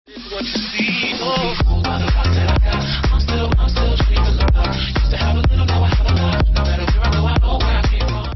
What you see, oh, by the fact that I got, I'm still dreaming about. Used to have a little, now I have a lot. No matter where I go, I know where I came from.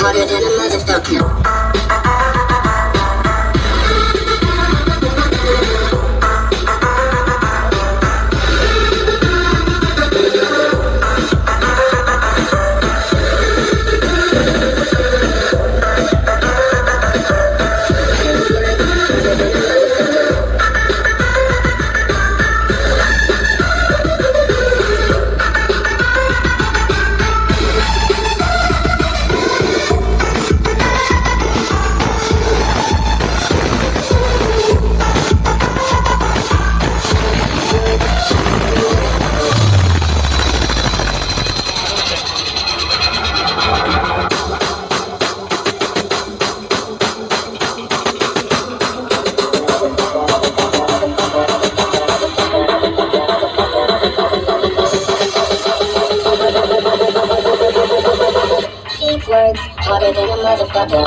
Harder than a motherfucker. Words harder than a motherfucker.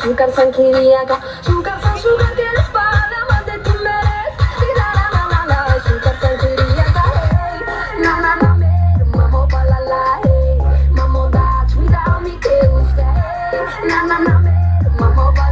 Sugar san kiriaga, sugar que les paga más de tu mereces. Sugar san kiriaga, hey, na me, mamo balala, hey, mamo that without me que usted, na me, mamo balala.